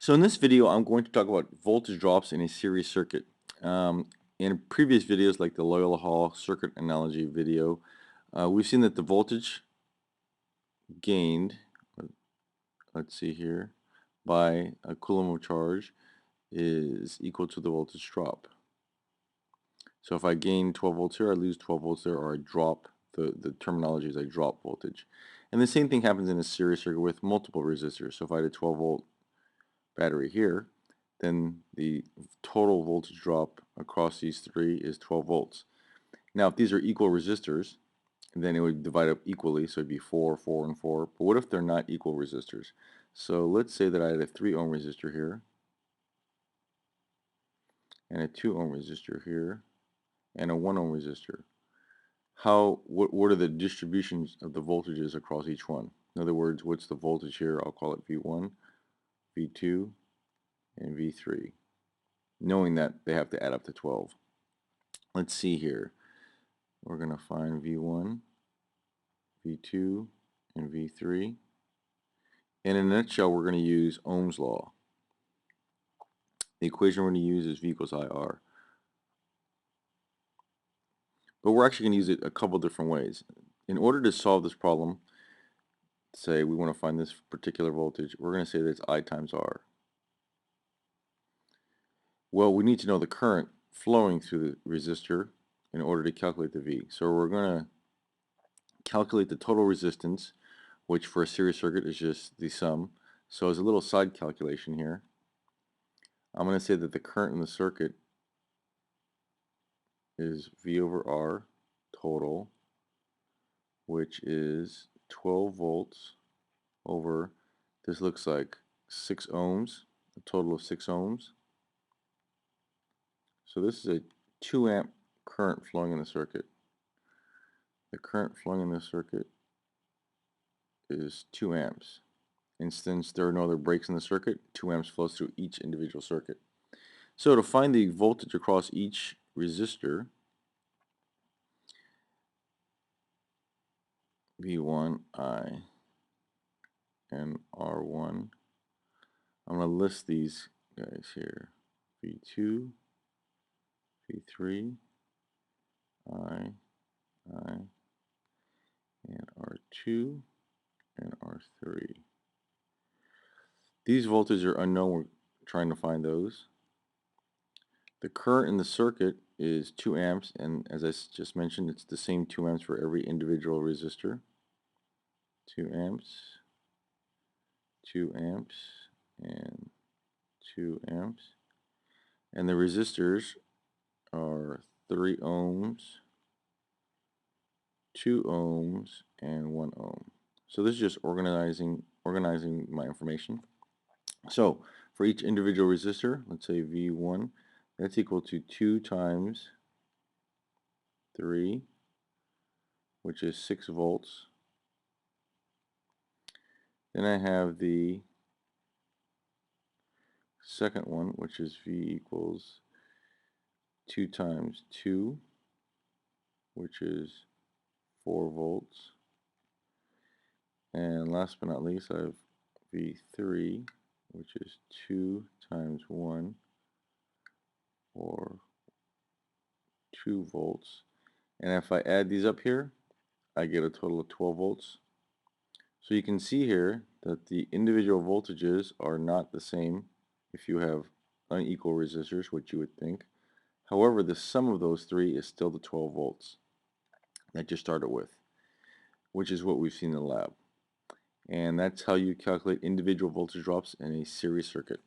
So in this video, I'm going to talk about voltage drops in a series circuit. In previous videos, like the Loyola Hall circuit analogy video, we've seen that the voltage gained, uh, let's see here, by a coulomb of charge is equal to the voltage drop. So if I gain 12 volts here, I lose 12 volts there, or I drop, the terminology is I drop voltage. And the same thing happens in a series circuit with multiple resistors. So if I had a 12 volt battery here, then the total voltage drop across these three is 12 volts. Now, if these are equal resistors, then it would divide up equally, so it'd be 4, 4, and 4. But what if they're not equal resistors? So let's say that I had a 3 ohm resistor here, and a 2 ohm resistor here, and a 1 ohm resistor. What are the distributions of the voltages across each one? In other words, what's the voltage here? I'll call it V1, V2, and V3, knowing that they have to add up to 12. Let's see here. We're going to find V1, V2, and V3. In a nutshell, we're going to use Ohm's law. The equation we're going to use is V equals IR. But we're actually going to use it a couple different ways. In order to solve this problem, say we want to find this particular voltage, we're going to say that it's I times R. Well, we need to know the current flowing through the resistor in order to calculate the V. So we're going to calculate the total resistance, which for a series circuit is just the sum. So as a little side calculation here, I'm going to say that the current in the circuit is V over R total, which is 12 volts over, this looks like 6 ohms, a total of 6 ohms. So this is a 2 amp current flowing in the circuit. The current flowing in the circuit is 2 amps. And since there are no other breaks in the circuit, 2 amps flows through each individual circuit. So to find the voltage across each resistor, V1I and R1, I'm going to list these guys here. V2, V3, I, and R2, and R3. These voltages are unknown. We're trying to find those. The current in the circuit is 2 amps, and as I just mentioned, it's the same 2 amps for every individual resistor. 2 amps, 2 amps, and 2 amps. And the resistors are 3 ohms, 2 ohms, and 1 ohm. So this is just organizing my information. So for each individual resistor, let's say V1, that's equal to 2 times 3, which is 6 volts. Then I have the second one, which is V equals 2 times 2, which is 4 volts. And last but not least, I have V3, which is 2 times 1, or 2 volts. And if I add these up here, I get a total of 12 volts. So you can see here that the individual voltages are not the same if you have unequal resistors, which you would think. However, the sum of those three is still the 12 volts that you started with, which is what we've seen in the lab. And that's how you calculate individual voltage drops in a series circuit.